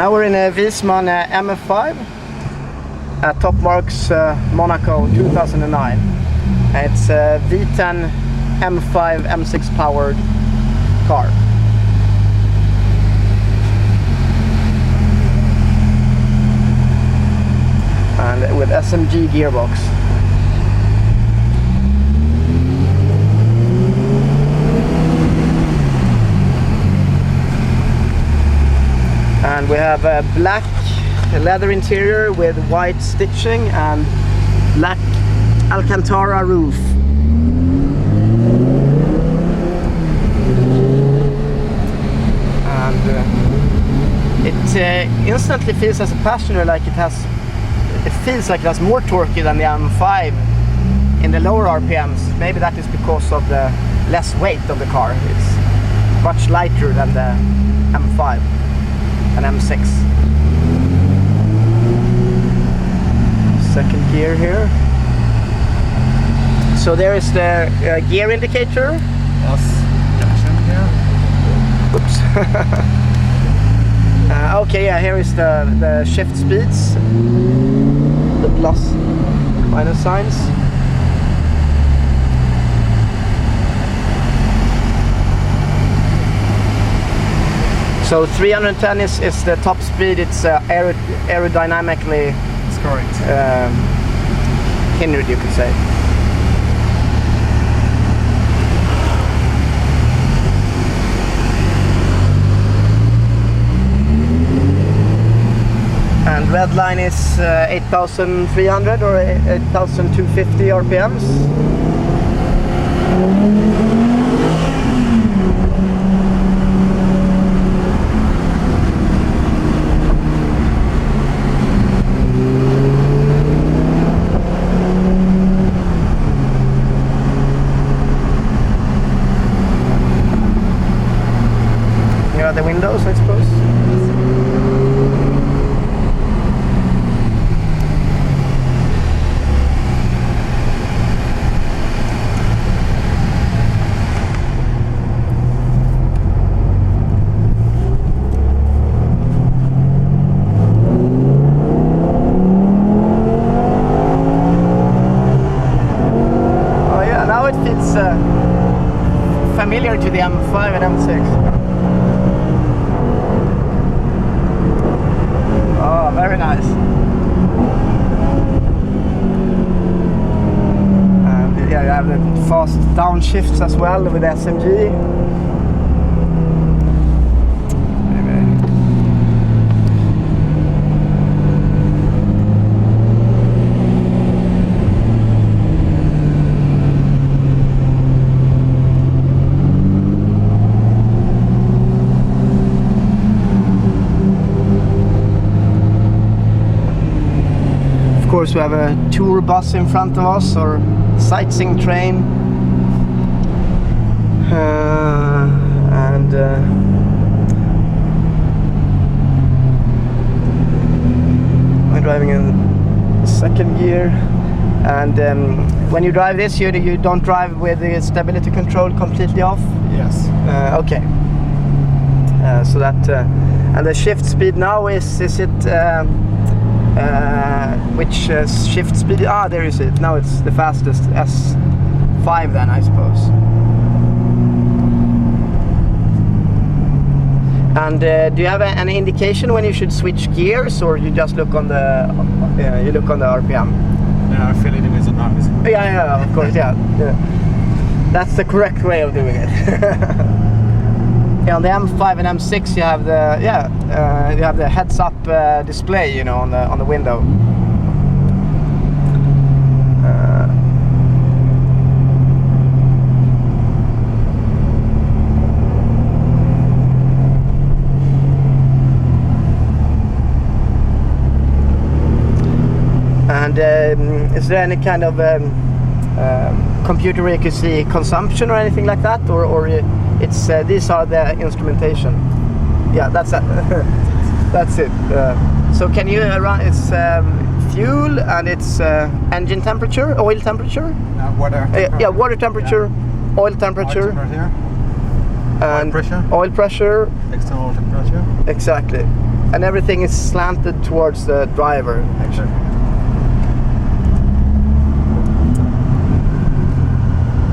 Now we're in a Wiesman MF-5 at Top Marks Monaco 2009. It's a V10 M5 M6 powered car. And with SMG gearbox. And we have a black leather interior with white stitching and black Alcantara roof. And it instantly feels as a passenger like it feels like it has more torque than the M5 in the lower RPMs. Maybe that is because of the less weight of the car. It's much lighter than the M5 and M6. Second gear here. So there is the gear indicator. Yes, junction here. Oops. Okay, yeah, here is the shift speeds, the plus minus signs. So 310 is the top speed. It's aerodynamically hindered, you could say. And red line is 8,300 or 8,250 RPMs. Here are the windows, I suppose. Familiar to the M5 and M6. Oh, very nice. And yeah, you have the fast downshifts as well with SMG. Of course, we have a tour bus in front of us, or sightseeing train, and we're driving in second gear. And when you drive this, you don't drive with the stability control completely off. Yes. Okay. So that and the shift speed now is it? Which shift speed? Ah, there is it. Now it's the fastest S5 then, I suppose. And do you have any indication when you should switch gears, or you just look on the RPM? Yeah, I feel it is a noise. Yeah, of course, yeah. That's the correct way of doing it. Yeah, on the M5 and M6 you have the heads-up display, you know, on the window. And is there any kind of computer where you can see consumption or anything like that, or it's these are the instrumentation? Yeah, that's it. That's it. So can you run? It's fuel and it's engine temperature, oil temperature. Water. Yeah, water temperature, yeah. Oil temperature, and oil pressure, external temperature. Exactly. And everything is slanted towards the driver, actually.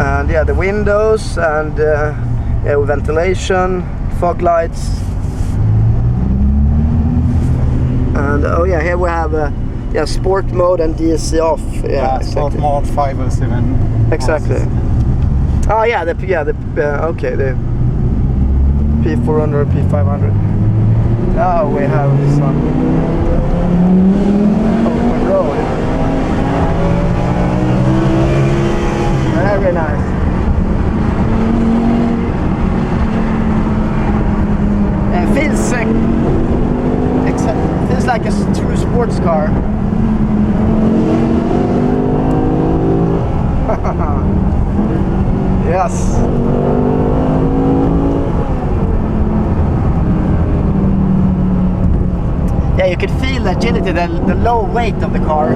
And yeah, the windows and yeah, ventilation, fog lights. And oh yeah, here we have yeah, sport mode and DSC off. Yeah, sport exactly. mode 507. Exactly. Oh yeah, the okay, the P400, P500. Now we have some open road. Very nice. It feels feels like a true sports car. Yes. Yeah, you could feel the agility, the low weight of the car.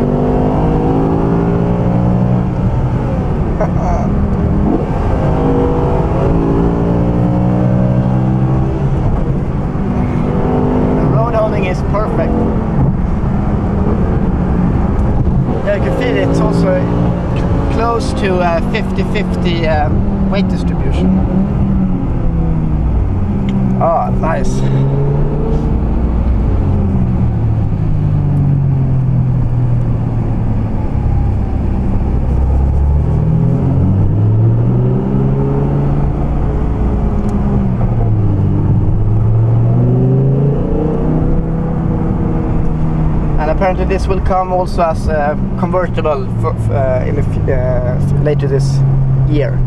The road holding is perfect. Yeah, you can feel it's also close to 50-50 weight distribution. Ah, nice. Apparently this will come also as a convertible for, later this year.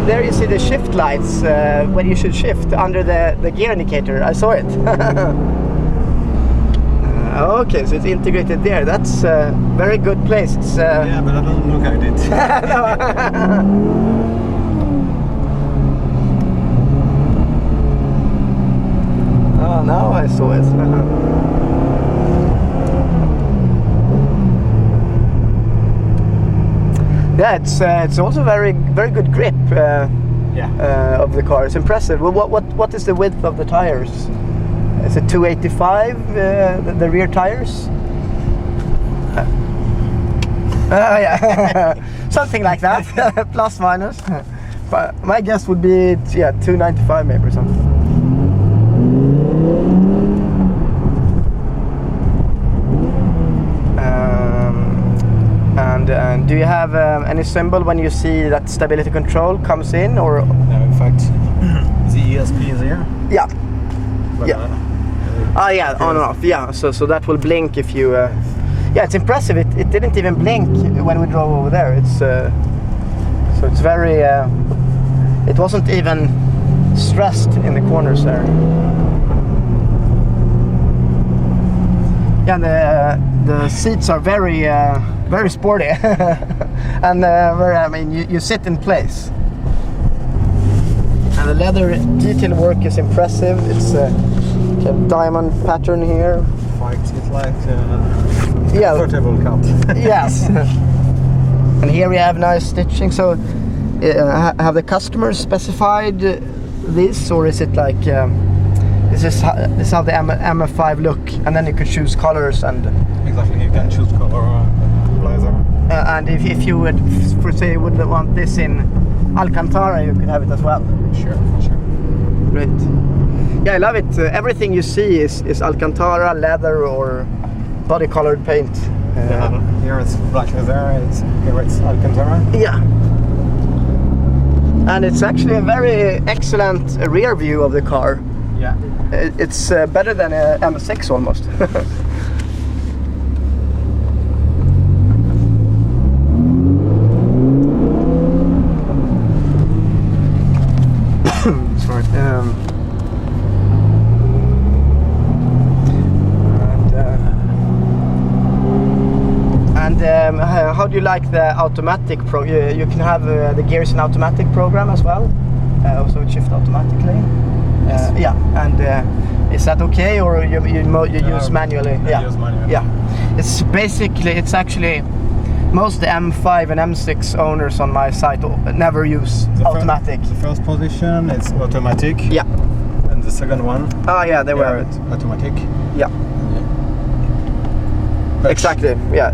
There you see the shift lights when you should shift under the gear indicator. I saw it. Okay, so it's integrated there. That's a very good place. It's, yeah, but I don't look at it. Oh, now I saw it. Yeah, it's also very good grip of the car. It's impressive. Well, what is the width of the tires? Is it 285 the rear tires? Yeah, something like that, plus minus. But my guess would be 295 maybe or something. And do you have any symbol when you see that stability control comes in, or? No, in fact, the ESP is here. Yeah. But, yeah. Yeah, on and off. Yeah. So that will blink if you. Yeah, it's impressive. It didn't even blink when we drove over there. It's so it's very. It wasn't even stressed in the corners there. Yeah, the seats are very sporty, and I mean you sit in place. And the leather detail work is impressive. It's a diamond pattern here. It's like comfortable cut. Yes. And here we have nice stitching. So have the customers specified this, or is it like this is how the MF-5 look, and then you could choose colors and exactly, you can choose color blazer. And if you would, for say, would want this in Alcantara, you could have it as well. Sure. Great. Yeah, I love it. Everything you see is Alcantara, leather, or body colored paint. Here it's black leather. Here it's Alcantara. Yeah. And it's actually a very excellent rear view of the car. Yeah. It's better than a M6 almost. Sorry. how do you like the automatic you can have the gears in automatic program as well, so it shifts automatically. Yes. Yeah, and is that okay, or you use manually? I use manually. Yeah, it's actually most the M5 and M6 owners on my site never use automatic. The first position it's automatic. Yeah. And the second one. Oh yeah, they were automatic. Yeah. Exactly. Yeah.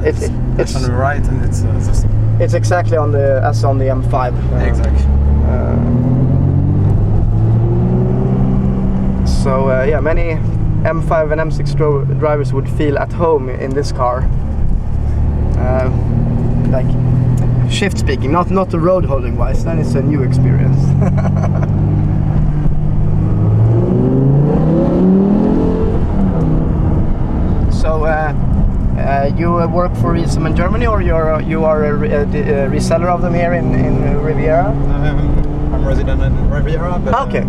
It's on the right, and it's exactly on the as on the M5. Exactly. So yeah, many M5 and M6 drivers would feel at home in this car. Like shift speaking, not the road holding wise. Then it's a new experience. So you work for Wiesman in Germany, or you are a reseller of them here in Riviera? I'm resident in Riviera, but okay.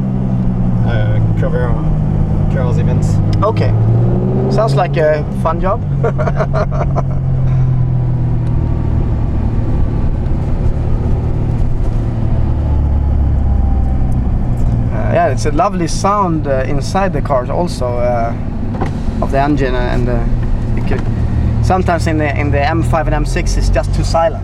Cover cars events. Okay, sounds like a fun job. Yeah, it's a lovely sound inside the cars also of the engine, and you could sometimes in the M5 and M6 it's just too silent.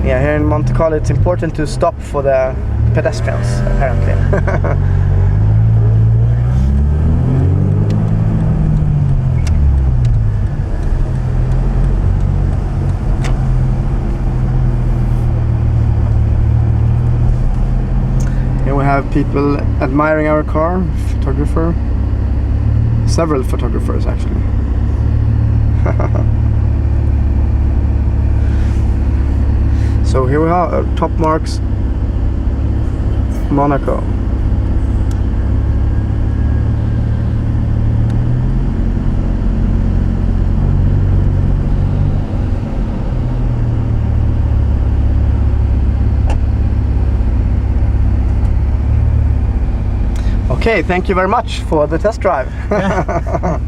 Yeah, here in Monte Carlo it's important to stop for the pedestrians, apparently. Here we have people admiring our car, photographer, several photographers actually. So here we are, top marks, Monaco. Okay, thank you very much for the test drive. Yeah.